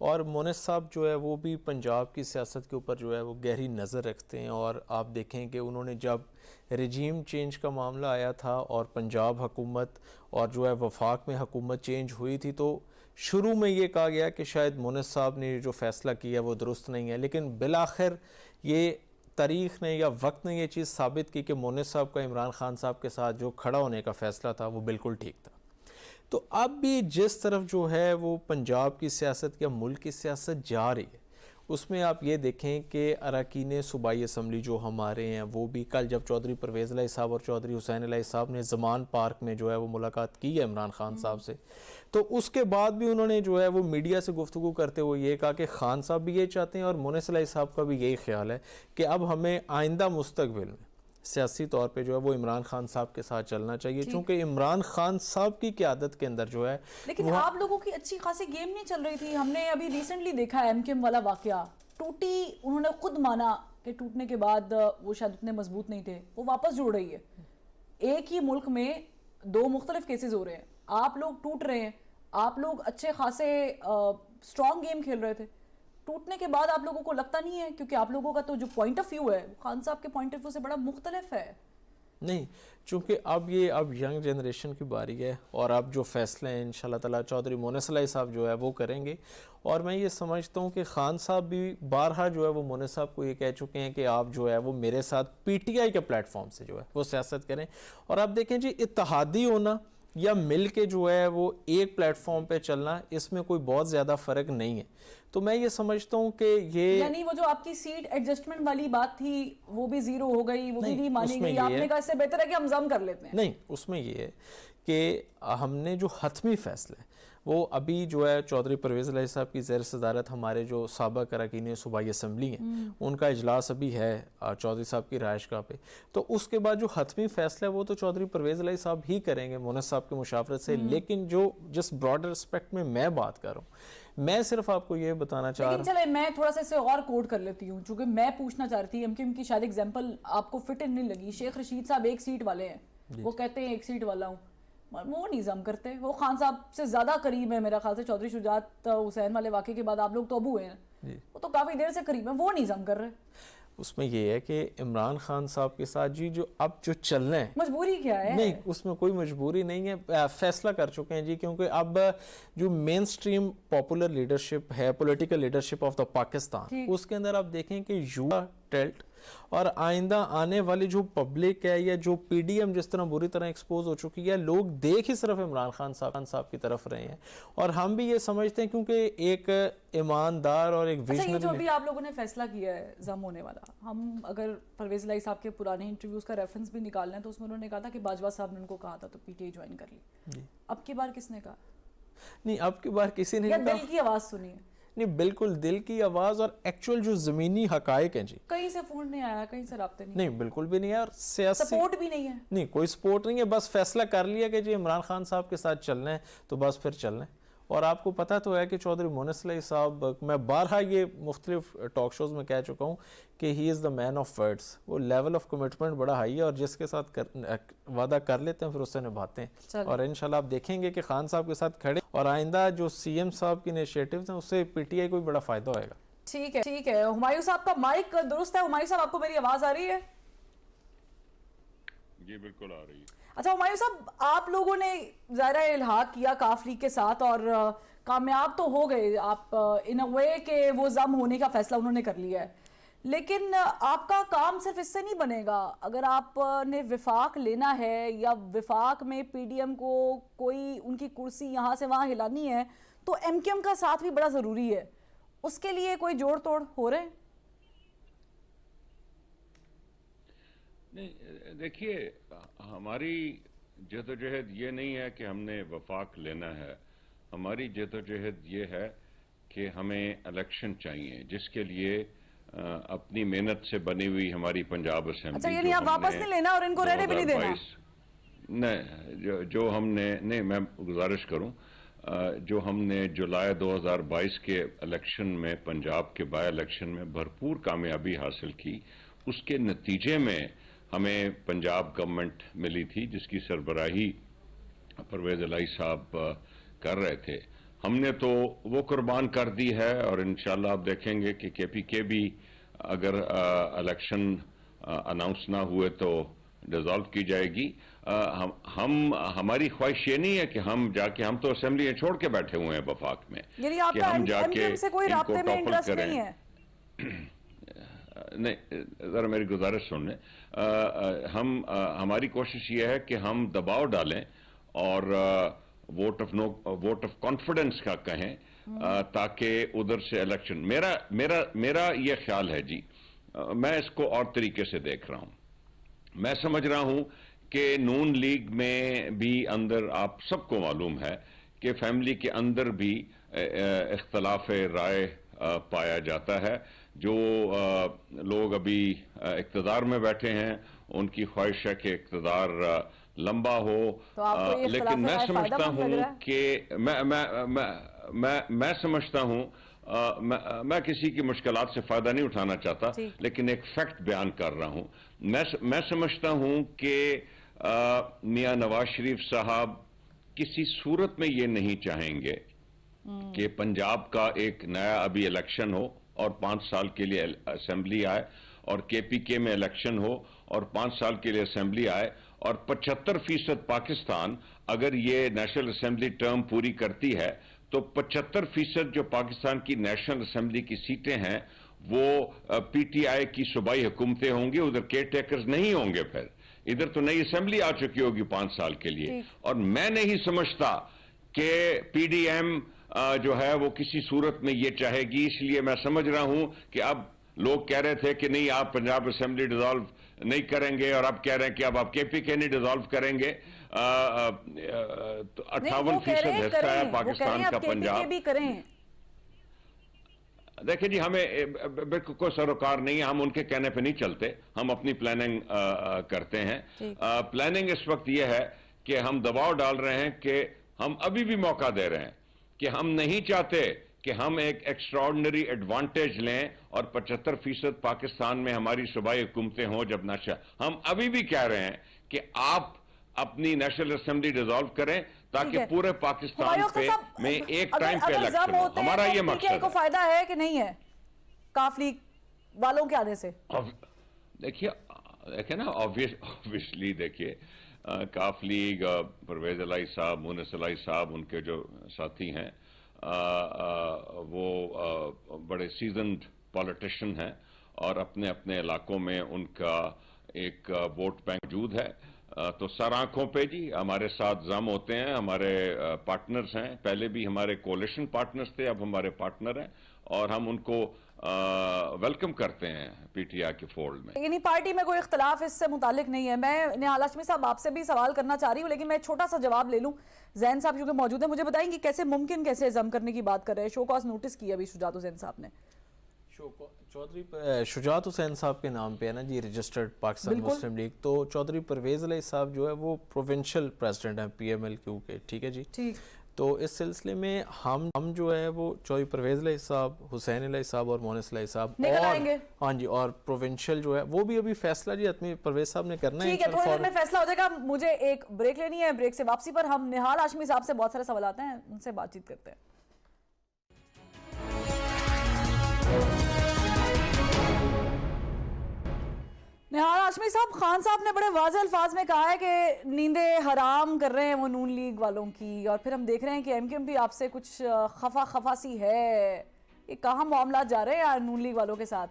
اور مونس صاحب جو ہے وہ بھی پنجاب کی سیاست کے اوپر جو ہے وہ گہری نظر رکھتے ہیں، اور آپ دیکھیں کہ انہوں نے جب رجیم چینج کا معاملہ آیا تھا اور پنجاب حکومت اور جو ہے وفاق میں حکومت چینج ہوئی تھی، تو شروع میں یہ کہا گیا کہ شاید مونس صاحب نے جو فیصلہ کیا وہ درست نہیں ہے، لیکن بالآخر یہ تاریخ نے یا وقت نے یہ چیز ثابت کی کہ مونس صاحب کا عمران خان صاحب کے ساتھ جو کھڑا ہونے کا فیصلہ تھا وہ بالکل ٹھیک تھا۔ تو اب بھی جس طرف جو ہے وہ پنجاب کی سیاست یا ملک کی سیاست جا رہی ہے، اس میں آپ یہ دیکھیں کہ اراکین صوبائی اسمبلی جو ہمارے ہیں وہ بھی کل جب چودھری پرویز الہی صاحب اور چودھری حسین الہی صاحب نے زمان پارک میں جو ہے وہ ملاقات کی ہے عمران خان صاحب سے، تو اس کے بعد بھی انہوں نے جو ہے وہ میڈیا سے گفتگو کرتے ہوئے یہ کہا کہ خان صاحب بھی یہ چاہتے ہیں اور مونس الہی صاحب کا بھی یہی خیال ہے کہ اب ہمیں آئندہ مستقبل میں سیاسی طور پہ جو ہے وہ عمران خان صاحب کے ساتھ چلنا چاہیے، چونکہ عمران خان صاحب کی قیادت کے اندر جو ہے لیکن آپ لوگوں کی اچھی خاصی گیم نہیں چل رہی تھی۔ ہم نے ابھی ریسنٹلی دیکھا ایم کیو ایم والا واقعہ، ٹوٹی، انہوں نے خود مانا کہ ٹوٹنے کے بعد وہ شاید اتنے مضبوط نہیں تھے، وہ واپس جڑ رہی ہے۔ ایک ہی ملک میں دو مختلف کیسز ہو رہے ہیں، آپ لوگ ٹوٹ رہے ہیں، آپ لوگ اچھے خاصے اسٹرانگ گیم کھیل رہے تھے، ٹوٹنے کے بعد آپ لوگوں کو لگتا نہیں ہے، کیونکہ آپ لوگوں کا تو جو پوائنٹ آف ویو ہے خان صاحب کے پوائنٹ آف ویو سے بڑا مختلف ہے۔ نہیں، چونکہ اب ینگ جنریشن کی باری ہے اور اب جو فیصلے ہیں انشاءاللہ تعالیٰ چودھری مونس الہی صاحب جو ہے وہ کریں گے، اور میں یہ سمجھتا ہوں کہ خان صاحب بھی بارہا جو ہے وہ مونس صاحب کو یہ کہہ چکے ہیں کہ آپ جو ہے وہ میرے ساتھ پی ٹی آئی کے پلیٹ فارم سے جو ہے وہ سیاست کریں، اور آپ دیکھیں جی اتحادی ہونا یا مل کے جو ہے وہ ایک پلیٹ فارم پہ چلنا، اس میں کوئی بہت زیادہ فرق نہیں ہے۔ تو میں یہ سمجھتا ہوں کہ یہ یعنی وہ جو آپ کی سیٹ ایڈجسٹمنٹ والی بات تھی وہ بھی زیرو ہو گئی، وہ بھی نہیں مانی گئی، آپ نے کہا اس سے بہتر ہے کہ ہم ضم کر لیتے ہیں۔ نہیں، اس میں یہ ہے کہ ہم نے جو حتمی فیصلے وہ ابھی جو ہے چودھری پرویز الہی صاحب کی زیر صدارت ہمارے جو سابق اراکین صوبائی اسمبلی ہیں ان کا اجلاس ابھی ہے چودھری صاحب کی رہائش گاہ پہ، تو اس کے بعد جو حتمی فیصلہ ہے وہ تو چودھری پرویز الہی صاحب ہی کریں گے مونس صاحب کی مشاورت سے، لیکن جس براڈر اسپیکٹ میں بات کر رہا ہوں، میں صرف آپ کو یہ بتانا چاہ رہا ہوں، لیکن چلے میں تھوڑا سا اسے اور کوڈ کر لیتی ہوں، چونکہ میں پوچھنا چاہ رہی تھی ایم کیو ایم کی شاید ایگزامپل آپ کو فٹ نہیں لگی، شیخ رشید صاحب ایک سیٹ والے ہیں، وہ کہتے ہیں ایک سیٹ والا ہوں، وہ نہیں ضم کرتے، وہ خان صاحب سے زیادہ قریب ہے میرا خیال سے، چودھری شجاعت حسین والے واقعے کے بعد آپ لوگ تو ابو ہیں، وہ تو کافی دیر سے قریب ہیں، وہ نہیں ضم کر رہے۔ اس میں یہ ہے کہ عمران خان صاحب کے ساتھ جی جو اب جو چل رہے ہیں، مجبوری کیا ہے؟ نہیں، اس میں کوئی مجبوری نہیں ہے، فیصلہ کر چکے ہیں جی، کیونکہ اب جو مین سٹریم پاپولر لیڈرشپ ہے، political leadership of the Pakistan, اس کے اندر آپ دیکھیں کہ یووا ٹیلٹ اور آئندہ آنے والی جو پبلک ہے یا جو پی ڈی ایم جس طرح بری طرح ایکسپوز ہو چکی ہے، لوگ دیکھ ہی صرف عمران خان صاحب کی طرف رہے ہیں، اور ہم بھی یہ سمجھتے ہیں کیونکہ ایک ایماندار اور ایک اچھا، یہ جو ابھی آپ لوگوں نے فیصلہ کیا ہے ضم ہونے والا، ہم اگر پرویز الہی صاحب کے پرانے انٹرویوز کا ریفرنس بھی نکال لیں تو اس میں انہوں نے کہا تھا کہ باجوہ صاحب نے ان کو کہا تھا تو پی ٹی آئی جوائن کر لی، اب کی بار کس نے کہا؟ نہیں، اب کی بار کسی نے یا دل کی آواز سنی ہے؟ نہیں، بالکل دل کی آواز اور ایکچوئل جو زمینی حقائق ہیں جی، کہیں سے فون نہیں آیا، کہیں سے رابطے نہیں، نہیں بالکل بھی نہیں ہے، اور سیاسی سپورٹ بھی نہیں ہے، نہیں، کوئی سپورٹ نہیں ہے، بس فیصلہ کر لیا کہ جی عمران خان صاحب کے ساتھ چلنا ہے تو بس پھر چلنا ہے، اور آپ کو پتہ تو ہے کہ چودھری مونس الہی صاحب، میں بارہا یہ مختلف ٹاک شوز میں کہہ چکا ہوں کہ ہی از دا مین آف ورڈز، وہ لیول آف کمٹمنٹ بڑا ہائی ہے اور جس کے ساتھ وعدہ کر لیتے ہیں پھر اس سے نبھاتے ہیں، اور انشاءاللہ آپ دیکھیں گے کہ خان صاحب کے ساتھ کھڑے، اور آئندہ جو سی ایم صاحب کی انیشیٹیوز ہیں اس سے پی ٹی آئی کو بھی بڑا فائدہ ہوئے گا۔ ٹھیک ہے، ہمایوں صاحب کا مائک درست ہے؟ ہمایوں صاحب آپ کو میری آواز آ رہی ہے؟ جی بالکل آ رہی ہے۔ اچھا ہمایوں صاحب، آپ لوگوں نے ظاہرہ الحاق کیا کاف لیگ کے ساتھ اور کامیاب تو ہو گئے آپ ان اے وے کہ وہ ضم ہونے کا فیصلہ انہوں نے کر لیا ہے، لیکن آپ کا کام صرف اس سے نہیں بنے گا، اگر آپ نے وفاق لینا ہے یا وفاق میں پی ڈی ایم کو کوئی ان کی کرسی یہاں سے وہاں ہلانی ہے تو ایم کیو ایم کا ساتھ بھی بڑا ضروری ہے، اس کے لیے کوئی جوڑ توڑ ہو رہے ہیں؟ نہیں، دیکھیے ہماری جدوجہد یہ نہیں ہے کہ ہم نے وفاق لینا ہے، ہماری جدوجہد یہ ہے کہ ہمیں الیکشن چاہیے جس کے لیے اپنی محنت سے بنی ہوئی ہماری پنجاب اسمبلی، اچھا یعنی آپ واپس نہیں لینا اور ان کو رہنے بھی نہیں دینا؟ نہیں، جو ہم نے، نہیں میں گزارش کروں، جو ہم نے جولائی 2022 کے الیکشن میں، پنجاب کے بائی الیکشن میں بھرپور کامیابی حاصل کی، اس کے نتیجے میں ہمیں پنجاب گورنمنٹ ملی تھی جس کی سربراہی پرویز الہی صاحب کر رہے تھے۔ ہم نے تو وہ قربان کر دی ہے، اور انشاءاللہ آپ دیکھیں گے کہ KPK بھی اگر الیکشن اناؤنس نہ ہوئے تو ڈیزالو کی جائے گی۔ ہماری خواہش یہ نہیں ہے کہ ہم جا کے، ہم تو اسمبلی چھوڑ کے بیٹھے ہوئے ہیں وفاق میں، یعنی آپ کہ کا ہم جا کے MKM سے کوئی ان کو رابطے میں ٹاپل انٹرسٹ کریں۔ نہیں ہے؟ نہیں، ذرا میری گزارش سن لیں۔ ہماری کوشش یہ ہے کہ ہم دباؤ ڈالیں اور ووٹ آف کانفیڈنس کا کہیں، تاکہ ادھر سے الیکشن، میرا یہ خیال ہے جی، میں اس کو اور طریقے سے دیکھ رہا ہوں۔ میں سمجھ رہا ہوں کہ نون لیگ میں بھی اندر، آپ سب کو معلوم ہے کہ فیملی کے اندر بھی اختلاف رائے پایا جاتا ہے۔ جو لوگ ابھی اقتدار میں بیٹھے ہیں ان کی خواہش ہے کہ اقتدار لمبا ہو، تو آپ کو یہ لیکن میں اختلاف رائے سمجھتا فائدہ مند لگ ہوں رہا ہے؟ کہ میں سمجھتا ہوں، میں کسی کی مشکلات سے فائدہ نہیں اٹھانا چاہتا، لیکن ایک فیکٹ بیان کر رہا ہوں۔ میں سمجھتا ہوں کہ میاں نواز شریف صاحب کسی صورت میں یہ نہیں چاہیں گے کہ پنجاب کا ایک نیا ابھی الیکشن ہو اور 5 سال کے لیے اسمبلی آئے، اور KPK میں الیکشن ہو اور 5 سال کے لیے اسمبلی آئے، اور 75% پاکستان اگر یہ نیشنل اسمبلی ٹرم پوری کرتی ہے تو 75% جو پاکستان کی نیشنل اسمبلی کی سیٹیں ہیں وہ PTI کی صوبائی حکومتیں ہوں گی، ادھر کیئر ٹیکرز نہیں ہوں گے۔ پھر ادھر تو نئی اسمبلی آ چکی ہوگی 5 سال کے لیے، اور میں نہیں سمجھتا کہ PDM جو ہے وہ کسی صورت میں یہ چاہے گی۔ اس لیے میں سمجھ رہا ہوں کہ اب لوگ کہہ رہے تھے کہ نہیں آپ پنجاب اسمبلی ڈیزالو نہیں کریں گے، اور اب کہہ رہے ہیں کہ اب آپ KPK نہیں ڈیزالو کریں گے۔ 58% حصہ ہے پاکستان کا پنجاب۔ دیکھیں جی، ہمیں بالکل کوئی سروکار نہیں ہے، ہم ان کے کہنے پہ نہیں چلتے، ہم اپنی پلاننگ کرتے ہیں۔ پلاننگ اس وقت یہ ہے کہ ہم دباؤ ڈال رہے ہیں، کہ ہم ابھی بھی موقع دے رہے ہیں کہ ہم نہیں چاہتے کہ ہم ایک ایکسٹراڈنری ایڈوانٹیج لیں اور 75% پاکستان میں ہماری صوبائی حکومتیں ہوں جب نشہ۔ ہم ابھی بھی کہہ رہے ہیں کہ آپ اپنی نیشنل اسمبلی ڈیزالو کریں تاکہ پورے پاکستان میں ایک ٹائم پہ الیکشن ہو۔ ہمارا یہ مقصد ہے۔ کو فائدہ ہے کہ نہیں ہے کاف لیگ والوں کے آنے سے؟ دیکھیں نا، obviously دیکھیے، کاف لیگ، پرویز الہی صاحب، مونس الہی صاحب، ان کے جو ساتھی ہیں وہ بڑے سیزنڈ پولیٹیشین ہیں، اور اپنے اپنے علاقوں میں ان کا ایک ووٹ بینک موجود ہے۔ تو سر آنکھوں پہ جی ہمارے ساتھ ضم ہوتے ہیں، ہمارے پارٹنرز ہیں، پہلے بھی ہمارے کولیشن پارٹنرز تھے، اب ہمارے پارٹنر ہیں، اور ہم ان کو ویلکم کرتے ہیں PTI کے فولڈ میں۔ یعنی پارٹی میں کوئی اختلاف اس سے متعلق نہیں ہے۔ میں نہال ہاشمی صاحب آپ سے بھی سوال کرنا چاہ رہی ہوں، لیکن میں چھوٹا سا جواب لے لوں۔ زین صاحب کیونکہ موجود ہیں، مجھے بتائیں گے کیسے ممکن، کیسے ضم کرنے کی بات کر رہے ہیں؟ شو کاز نوٹس کیا ابھی شجاعت حسین صاحب نے۔ چودھری شجاعت حسین صاحب کے نام پہ ہے نا جی رجسٹرڈ پاکستان مسلم لیگ، تو چودھری پرویز الہی صاحب جو ہے وہ پروونشل پریزیڈنٹ ہیں PMLQ کے، ٹھیک ہے جی۔ تو اس سلسلے میں ہم جو ہے وہ چودھری پرویز الہی صاحب، حسین الہی صاحب اور مونس الہی صاحب، اور ہاں جی، اور پروونشل جو ہے وہ بھی ابھی فیصلہ جی حتمی پرویز صاحب نے کرنا ہے۔ ٹھیک ہے، تھوڑی دیر میں فیصلہ ہو جائے گا۔ مجھے ایک بریک لینی ہے، بریک سے واپسی پر ہم نہال ہاشمی صاحب سے بہت سارے سوالات ہیں، ان سے بات چیت کرتے ہیں۔ نہال ہاشمی صاحب، خان صاحب نے بڑے واضح الفاظ میں کہا ہے کہ نیندیں حرام کر رہے ہیں وہ نون لیگ والوں کی، اور پھر ہم دیکھ رہے ہیں کہ MKM بھی آپ سے کچھ خفا سی ہے۔ یہ کہاں معاملات جا رہے ہیں نون لیگ والوں کے ساتھ؟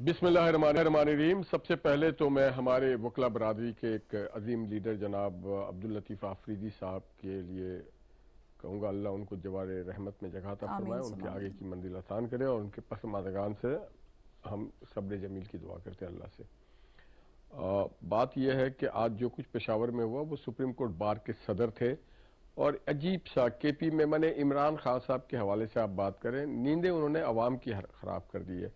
بسم اللہ الرحمن الرحیم۔ سب سے پہلے تو میں ہمارے وکلا برادری کے ایک عظیم لیڈر جناب عبداللطیف آفریدی صاحب کے لیے کہوں گا اللہ ان کو جوار رحمت میں جگہ عطا فرمائے، ان کے آگے کی منزل آسان کرے، اور ان کے پسماندگان سے ہم صبر جمیل کی دعا کرتے ہیں اللہ سے۔ بات یہ ہے کہ آج جو کچھ پشاور میں ہوا وہ سپریم کورٹ بار کے صدر تھے، اور عجیب سا KP میں میں نے عمران خان صاحب کے حوالے سے آپ بات کریں، نیندیں انہوں نے عوام کی خراب کر دی ہے،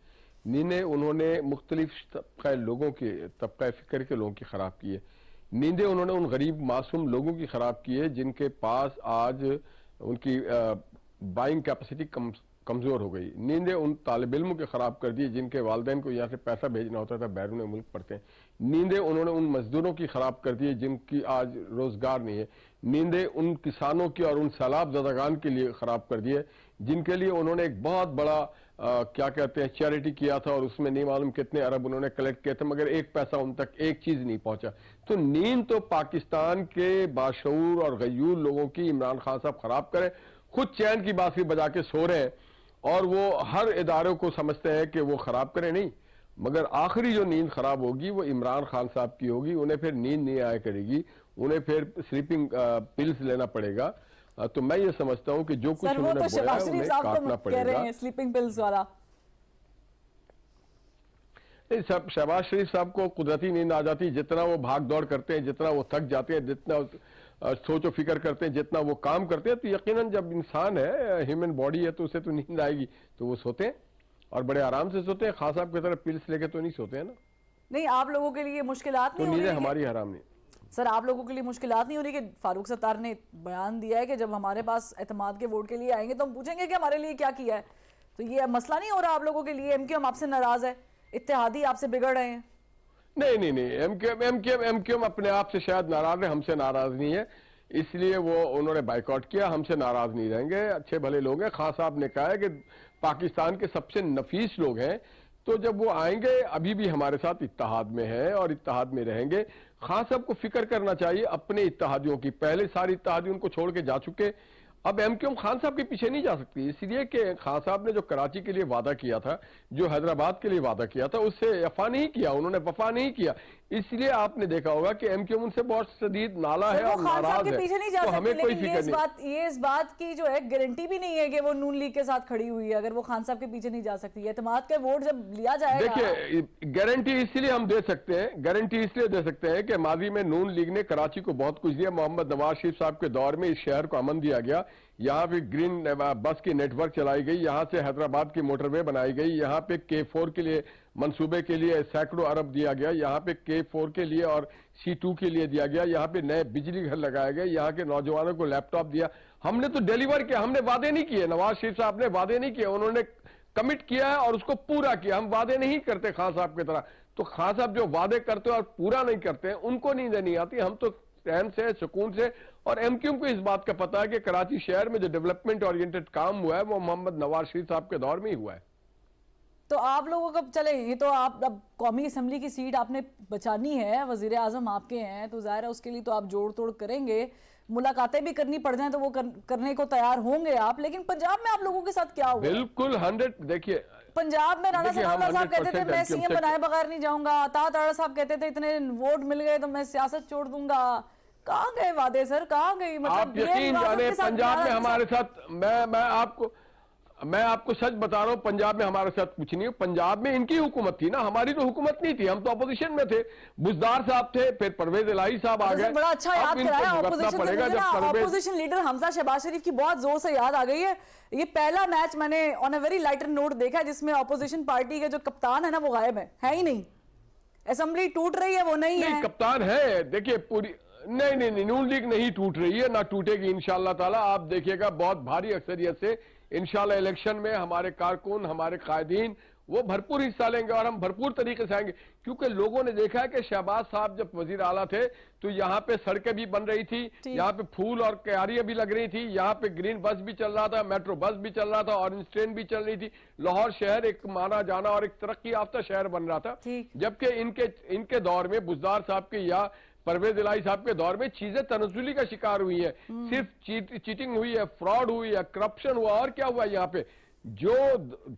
نیندیں انہوں نے مختلف طبقہ فکر کے لوگوں کی خراب کی ہے، نیندیں انہوں نے ان غریب معصوم لوگوں کی خراب کی ہے جن کے پاس آج ان کی بائنگ کیپیسٹی کمزور ہو گئی، نیندیں ان طالب علموں کے خراب کر دی جن کے والدین کو یہاں سے پیسہ بھیجنا ہوتا تھا بیرون ملک پڑھتے ہیں، نیندیں انہوں نے ان مزدوروں کی خراب کر دی ہے جن کی آج روزگار نہیں ہے، نیندیں ان کسانوں کی اور ان سیلاب زدگان کے لیے خراب کر دی ہے جن کے لیے انہوں نے ایک بہت بڑا کیا کہتے ہیں چیریٹی کیا تھا، اور اس میں نہیں معلوم کتنے ارب انہوں نے کلیکٹ کیے تھے، مگر ایک پیسہ ان تک ایک چیز نہیں پہنچا۔ تو نیند تو پاکستان کے باشعور اور غیور لوگوں کی عمران خان صاحب خراب کریں، خود چین کی بانسری بجا کے سو رہے ہیں اور وہ ہر اداروں کو سمجھتے ہیں کہ وہ خراب کریں، نہیں، مگر آخری جو نیند خراب ہوگی وہ عمران خان صاحب کی ہوگی، انہیں پھر نیند نہیں آیا کرے گی، انہیں پھر سلیپنگ پلز لینا پڑے گا۔ تو میں یہ سمجھتا ہوں کہ جو کچھ انہوں نے بویا ہے انہیں کاٹنا پڑے گا۔ سلیپنگ پلز والا شہباز شریف صاحب کو قدرتی نیند آ جاتی، جتنا وہ بھاگ دوڑ کرتے ہیں، جتنا وہ تھک جاتے ہیں، جتنا سوچ و فکر کرتے ہیں، جتنا وہ کام کرتے ہیں، تو یقیناً جب انسان ہے، ہیومن باڈی ہے، تو اسے تو نیند آئے گی، تو وہ سوتے ہیں اور بڑے آرام سے سوتے ہیں۔ خان صاحب کی طرح پلس لے کے تو نہیں سوتے ہیں نا۔ نہیں، آپ لوگوں کے لیے مشکلات تو نہیں ہو نیندیں رہی ہماری حرام نہیں۔ سر، آپ لوگوں کے لیے مشکلات نہیں ہو رہی کہ فاروق ستار نے بیان دیا ہے کہ جب ہمارے پاس اعتماد کے ووٹ کے لیے آئیں گے تو ہم پوچھیں گے کہ ہمارے لیے کیا کیا ہے؟ تو یہ مسئلہ نہیں ہو رہا آپ لوگوں کے لیے؟ ایم کیو ایم آپ سے ناراض ہے، اتحادی آپ سے بگڑ رہے ہیں؟ نہیں، ایم کیو ایم اپنے آپ سے شاید ناراض ہے، ہم سے ناراض نہیں ہے، اس لیے وہ انہوں نے بائیکاٹ کیا، ہم سے ناراض نہیں رہیں گے، اچھے بھلے لوگ ہیں۔ خان صاحب نے کہا ہے کہ پاکستان کے سب سے نفیس لوگ ہیں، تو جب وہ آئیں گے ابھی بھی ہمارے ساتھ اتحاد میں ہیں اور اتحاد میں رہیں گے۔ خان صاحب کو فکر کرنا چاہیے اپنے اتحادیوں کی، پہلے ساری اتحادی ان کو چھوڑ کے جا چکے، اب ایم کیو ایم خان صاحب کے پیچھے نہیں جا سکتی، اس لیے کہ خان صاحب نے جو کراچی کے لیے وعدہ کیا تھا، جو حیدرآباد کے لیے وعدہ کیا تھا، اس سے وفا نہیں کیا، انہوں نے وفا نہیں کیا، اس لیے آپ نے دیکھا ہوگا کہ ایم کیو ایم ان سے بہت شدید نالا ہے اور ناراض ہے، تو ہمیں کوئی فکر نہیں۔ یہ اس بات کی جو ہے گارنٹی بھی نہیں ہے کہ وہ نون لیگ کے ساتھ کھڑی ہوئی ہے، اگر وہ خان صاحب کے پیچھے نہیں جا سکتی۔ اعتماد کا ووٹ جب لیا جائے گا، دیکھیے گارنٹی اس لیے ہم دے سکتے ہیں، گارنٹی اس لیے دے سکتے ہیں کہ ماضی میں نون لیگ نے کراچی کو بہت کچھ دیا، محمد نواز شریف صاحب کے دور میں اس شہر کو امن دیا گیا، یہاں پہ گرین بس کی نیٹ ورک چلائی گئی، یہاں سے حیدرآباد کی موٹر وے بنائی گئی، یہاں پہ K4 کے لیے منصوبے کے لیے سینکڑوں ارب دیا گیا، یہاں پہ K4 کے لیے اور C2 کے لیے دیا گیا، یہاں پہ نئے بجلی گھر لگائے گئے، یہاں کے نوجوانوں کو لیپ ٹاپ دیا۔ ہم نے تو ڈیلیور کیا، ہم نے وعدے نہیں کیے، نواز شریف صاحب نے وعدے نہیں کیے، انہوں نے کمٹ کیا ہے اور اس کو پورا کیا۔ ہم وعدے نہیں کرتے خان صاحب کی طرح، تو خان صاحب جو وعدے کرتے اور پورا نہیں کرتے ان کو نیندیں نہیں آتی، ہم تو چین سے سکون سے۔ اور ایم کیو ایم کو اس بات کا پتا ہے کہ کراچی شہر میں جو ڈیولپمنٹ اورینٹڈ کام ہوا ہے وہ محمد نواز شریف صاحب کے دور میں ہی ہوا ہے۔ تو آپ لوگوں کو چلے، یہ تو آپ اب قومی اسمبلی کی سیٹ آپ نے بچانی ہے، وزیر اعظم آپ کے ہیں، تو ظاہر ہے اس کے لیے تو آپ جوڑ توڑ کریں گے، ملاقاتیں بھی کرنی پڑ جائیں تو وہ کرنے کو تیار ہوں گے آپ، لیکن پنجاب میں آپ لوگوں کے ساتھ کیا ہوا؟ بالکل 100 دیکھیے پنجاب میں رانا ثناءاللہ صاحب کہتے تھے میں سی ایم بنائے بغیر نہیں جاؤں گا، عطا تارڑ صاحب کہتے تھے اتنے ووٹ مل گئے تو میں سیاست چھوڑ دوں گا۔ کہاں گئے وعدے سر، کہاں گئی؟ آپ یقین جانے پنجاب میں ہمارے ساتھ، میں آپ کو سچ بتا رہا ہوں، پنجاب میں ہمارے ساتھ کچھ نہیں، پنجاب میں ان کی حکومت تھی نا، ہماری تو حکومت نہیں تھی، ہم تو اپوزیشن میں تھے، بزدار صاحب تھے، پھر پرویز الہی صاحب آ گئے۔ بڑا اچھا یاد کرایا، اپوزیشن لیڈر حمزہ شہباز شریف کی بہت زور سے یاد آ گئی ہے۔ یہ پہلا میچ میں نے آن اے ویری لائٹر نوٹ دیکھا ہے جس میں اپوزیشن پارٹی کے جو کپتان ہے نا وہ غائب ہے ہی نہیں، اسمبلی ٹوٹ رہی ہے وہ نہیں ہے۔ کپتان ہے، دیکھیے پوری نہیں نون لیگ نہیں ٹوٹ رہی ہے، نہ ٹوٹے گی انشاءاللہ تعالی۔ آپ دیکھیے گا بہت بھاری اکثریت سے انشاءاللہ الیکشن میں ہمارے کارکن، ہمارے قائدین وہ بھرپور حصہ لیں گے اور ہم بھرپور طریقے سے آئیں گے، کیونکہ لوگوں نے دیکھا ہے کہ شہباز صاحب جب وزیر اعلیٰ تھے تو یہاں پہ سڑکیں بھی بن رہی تھی، یہاں پہ پھول اور کیاریاں بھی لگ رہی تھی، یہاں پہ گرین بس بھی چل رہا تھا، میٹرو بس بھی چل رہا تھا، اورنج ٹرین بھی چل رہی تھی، لاہور شہر ایک مانا جانا اور ایک ترقی یافتہ شہر بن رہا تھا۔ جبکہ ان کے دور میں بزدار صاحب کے یا پرویز الہی صاحب کے دور میں چیزیں تنزلی کا شکار ہوئی ہیں، صرف چیٹنگ ہوئی ہے، فراڈ ہوئی ہے، کرپشن ہوا، اور کیا ہوا یہاں پہ؟ جو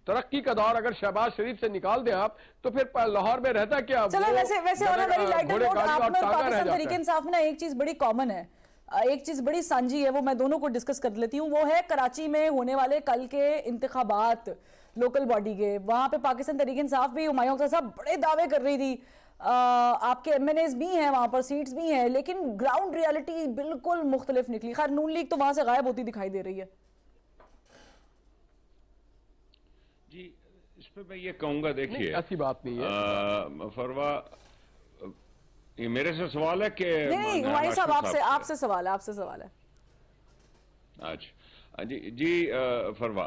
ترقی کا دور اگر شہباز شریف سے نکال دیں آپ تو پھر لاہور میں رہتا کیا؟ چلو ویسے آپ میں پاکستان تحریک انصاف میں ایک چیز بڑی کامن ہے، ایک چیز بڑی سانجی ہے، وہ میں دونوں کو ڈسکس کر لیتی ہوں، وہ ہے کراچی میں ہونے والے کل کے انتخابات لوکل باڈی کے۔ وہاں پہ پاکستان تحریک انصاف بھی، ہمایوں اختر صاحب بڑے دعوے کر رہی تھی، آپ کے ایم این ایز بھی ہیں وہاں پر، سیٹس بھی ہیں، لیکن گراؤنڈ ریالٹی بالکل مختلف نکلی۔ خیر نون لیگ تو وہاں سے غائب ہوتی دکھائی دے رہی ہے۔ جی اس پہ میں یہ کہوں گا، دیکھیے ایسی بات نہیں ہے فروا، یہ میرے سے سوال ہے کہ نہیں ہمایوں صاحب آپ سے سوال ہے۔ اچھا جی فروا،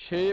6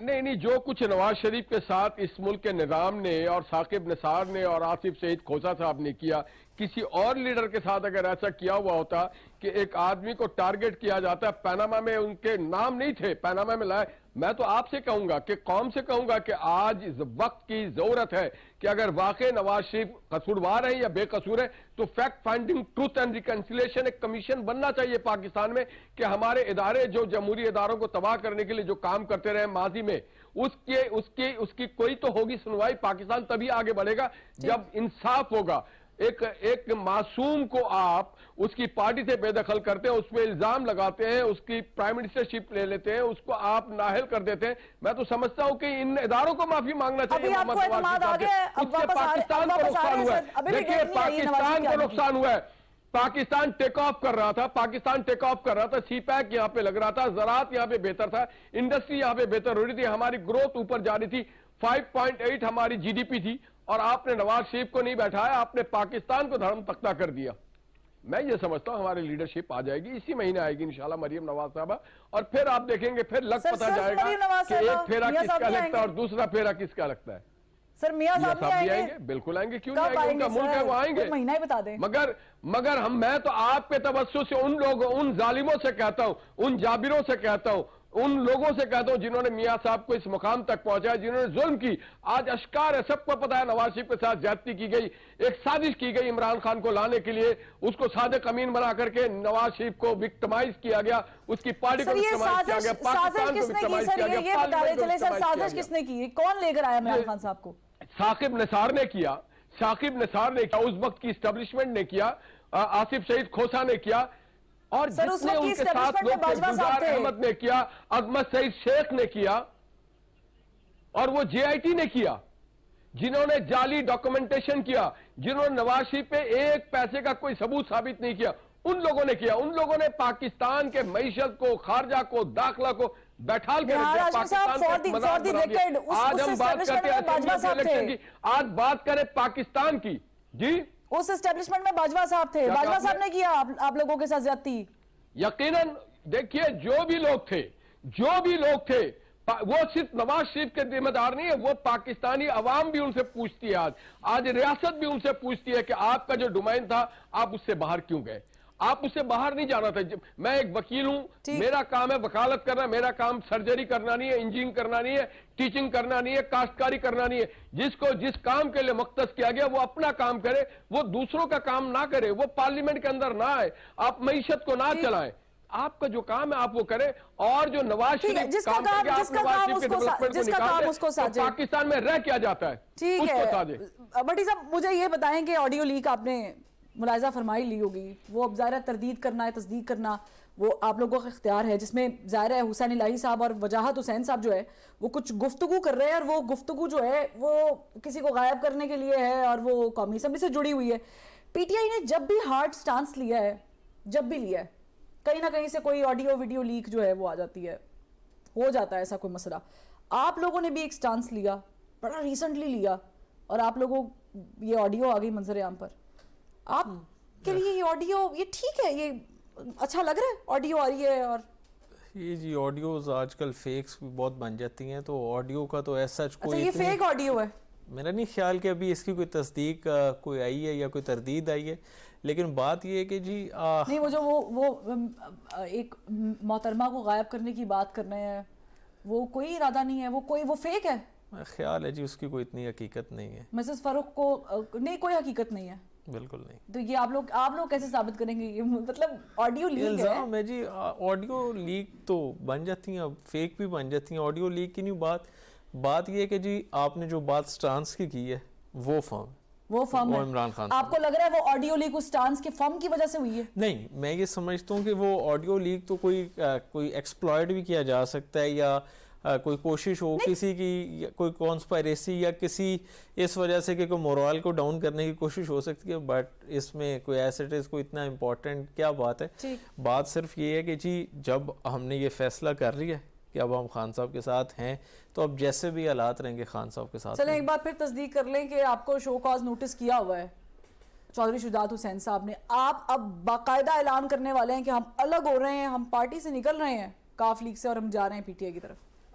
نہیں جو کچھ نواز شریف کے ساتھ اس ملک کے نظام نے اور ثاقب نثار نے اور آصف سعید کھوسا صاحب نے کیا، کسی اور لیڈر کے ساتھ اگر ایسا کیا ہوا ہوتا کہ ایک آدمی کو ٹارگٹ کیا جاتا ہے، پیناما میں ان کے نام نہیں تھے، پیناما میں لائے، میں تو آپ سے کہوں گا کہ قوم سے کہوں گا کہ آج وقت کی ضرورت ہے کہ اگر واقع نواز شریف قصوروار ہیں یا بے قصور ہے تو fact finding truth and reconciliation ایک کمیشن بننا چاہیے پاکستان میں کہ ہمارے ادارے جو جمہوری اداروں کو تباہ کرنے کے لیے جو کام کرتے رہے ماضی میں اس کی کوئی تو ہوگی سنوائی. پاکستان تبھی آگے بڑھے گا جب انصاف ہوگا. ایک معصوم کو آپ اس کی پارٹی سے بے دخل کرتے ہیں، اس پہ الزام لگاتے ہیں، اس کی پرائم منسٹرشپ لے لیتے ہیں، اس کو آپ نااہل کر دیتے ہیں. میں تو سمجھتا ہوں کہ ان اداروں کو معافی مانگنا چاہیے. ابھی آپ کو اعتماد آ گیا ہے، اب واپس پاکستان کو نقصان ہوا ہے. دیکھیے پاکستان کو نقصان ہوا ہے. پاکستان ٹیک آف کر رہا تھا، سی پیک یہاں پہ لگ رہا تھا، زراعت یہاں پہ بہتر تھا، انڈسٹری یہاں پہ بہتر ہو رہی تھی، ہماری گروتھ اوپر جا رہی تھی، 5.8 ہماری جی ڈی پی تھی، اور آپ نے نواز شریف کو نہیں بیٹھایا، آپ نے پاکستان کو دھرم تختہ کر دیا. میں یہ سمجھتا ہوں ہماری لیڈرشپ آ جائے گی، اسی مہینے آئے گی انشاءاللہ مریم نواز صاحبہ، اور پھر آپ دیکھیں گے پھر لگ پتہ جائے گا کہ ایک پھیرا کس کا لگتا ہے اور دوسرا پھیرا کس کا لگتا ہے. سر میاں صاحب بھی آئیں گے؟ بالکل آئیں گے، کیوں نہیں آئیں گے؟ ان کا ملک ہے، وہ آئیں گے. مہینہ ہی بتا دیں. مگر میں تو آپ کے توسط سے ان لوگوں، ان ظالموں سے کہتا ہوں، ان جابروں سے کہتا ہوں، ان لوگوں سے کہتا ہوں جنہوں نے میاں صاحب کو اس مقام تک پہنچایا، جنہوں نے ظلم کی. آج اشکار ہے، سب کو پتا ہے نواز شریف کے ساتھ زیادتی کی گئی، ایک سازش کی گئی عمران خان کو لانے کے لیے، اس کو صادق امین بنا کر کے نواز شریف کو وکٹمائز کیا گیا، اس کی پارٹی کو وکٹمائز کیا گیا، پاکستان کو وکٹمائز کیا گیا. یہ بتا رہے چلے سر، سازش کس نے کی؟ کون لے کر آیا عمران خان صاحب کو؟ ثاقب نثار نے کیا، اس وقت کی اسٹیبلشمنٹ نے کیا، آصف سعید کھوسا نے کیا، اور جتنے ان کے ساتھ لوگ تھے، گلزار احمد نے کیا، عظمت سعید شیخ نے کیا، اور وہ جے آئی ٹی نے کیا، جنہوں نے جعلی ڈاکومنٹیشن کیا، جنہوں نے نواز شریف پہ ایک پیسے کا کوئی ثبوت ثابت نہیں کیا، ان لوگوں نے کیا. ان لوگوں نے پاکستان کے معیشت کو، خارجہ کو، داخلہ کو بیٹھال کے رکھ دیا، پاکستان کو مدار بنا دیا. آج ہم بات کرتے ہیں الیکشن کی، آج بات کریں پاکستان کی. جی اس اسٹیبلشمنٹ میں باجوہ صاحب تھے، باجوہ صاحب نے کیا آپ لوگوں کے ساتھ زیادتی. یقیناً دیکھیے جو بھی لوگ تھے وہ صرف نواز شریف کے ذمہ دار نہیں ہے، وہ پاکستانی عوام بھی ان سے پوچھتی ہے. آج ریاست بھی ان سے پوچھتی ہے کہ آپ کا جو ڈومین تھا آپ اس سے باہر کیوں گئے؟ آپ اس سے باہر نہیں جانا تھا. میں ایک وکیل ہوں، میرا کام ہے وکالت کرنا، میرا کام سرجری کرنا نہیں ہے، انجینئرنگ کرنا نہیں ہے، ٹیچنگ کرنا نہیں ہے، کاشتکاری کرنا نہیں ہے. جس کام کے لیے مختص کیا گیا وہ اپنا کام کرے، وہ دوسروں کا کام نہ کرے، وہ پارلیمنٹ کے اندر نہ آئے، آپ معیشت کو نہ چلائیں. آپ کا جو کام ہے آپ وہ کریں، اور جو نواز شریف کام کر کے آپ نواز شریف کے ڈیولپمنٹ کو نکال دیں تو پاکستان میں رہ کیا جاتا ہے. ٹھیک ہے بٹی صاحب، مجھے یہ بتائیں کہ آڈیو لیک آپ نے ملاحظہ فرمائی لی ہوگی، وہ اب ظاہر ہے تردید کرنا ہے، تصدیق کرنا وہ آپ لوگوں کا اختیار ہے، جس میں ظاہر ہے حسین الہی صاحب اور وجاہت حسین صاحب جو ہے وہ کچھ گفتگو کر رہے ہیں، اور وہ گفتگو جو ہے وہ کسی کو غائب کرنے کے لیے ہے، اور وہ قومی اسمبلی سے جڑی ہوئی ہے. پی ٹی آئی نے جب بھی ہارڈ سٹانس لیا ہے، جب بھی لیا ہے، کہیں نہ کہیں سے کوئی آڈیو ویڈیو لیک جو ہے وہ آ جاتی ہے، ہو جاتا ہے ایسا کوئی مسئلہ. آپ لوگوں نے بھی ایک سٹانس لیا، بڑا ریسنٹلی لیا، اور آپ لوگوں یہ آڈیو آ گئی منظر عام پر. آپ کے لیے یہ آڈیو یہ ٹھیک ہے، یہ اچھا لگ رہا ہے آڈیو آ رہی ہے؟ اور یہ جی آڈیوز آج کل فیکس بھی بہت بن جاتی ہیں، تو آڈیو کا تو ایسا کوئی یہ فیک آڈیو ہے؟ میرا نہیں خیال کہ ابھی اس کی کوئی تصدیق کوئی آئی ہے یا کوئی تردید آئی ہے، لیکن بات یہ ہے کہ جی نہیں، وہ جو وہ ایک محترمہ کو غائب کرنے کی بات کر رہے ہیں، وہ کوئی ارادہ نہیں ہے، وہ فیک ہے. خیال ہے جی اس کی کوئی اتنی حقیقت نہیں ہے. مسز فاروق کو نہیں، کوئی حقیقت نہیں ہے، بالکل نہیں. تو یہ آپ لوگ کیسے ثابت کریں گے؟ یہ مطلب آڈیو لیک ہے. الزام ہے جی، آڈیو لیک تو بن جاتی ہیں، اب فیک بھی بن جاتی ہیں. آڈیو لیک کی نہیں بات یہ ہے کہ جی آپ نے جو بات سٹانس کی ہے وہ فرم ہے عمران خان. آپ کو لگ رہا ہے وہ آڈیو لیک اس سٹانس کے فرم کی وجہ سے ہوئی ہے؟ نہیں، میں یہ سمجھتا ہوں کہ وہ آڈیو لیک تو کوئی ایکسپلائٹ بھی کیا جا سکتا ہے، یا کوئی کوشش ہو کسی کی، کوئی کانسپائریسی، یا کسی اس وجہ سے کہ کوئی مورال کو ڈاؤن کرنے کی کوشش ہو سکتی ہے. بٹ اس میں کوئی ایسٹ کوئی اتنا امپورٹنٹ کیا بات ہے؟ بات صرف یہ ہے کہ جی جب ہم نے یہ فیصلہ کر لیا کہ اب ہم خان صاحب کے ساتھ ہیں، تو اب جیسے بھی حالات رہیں گے خان صاحب کے ساتھ. چلیں ایک بات پھر تصدیق کر لیں کہ آپ کو شو کاز نوٹس کیا ہوا ہے چودھری شجاعت حسین صاحب نے. آپ اب باقاعدہ اعلان کرنے والے ہیں کہ ہم الگ ہو رہے ہیں، ہم پارٹی سے نکل رہے ہیں کاف لیگ سے، اور ہم جا رہے ہیں پی ٹی آئی کی طرف.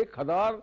1000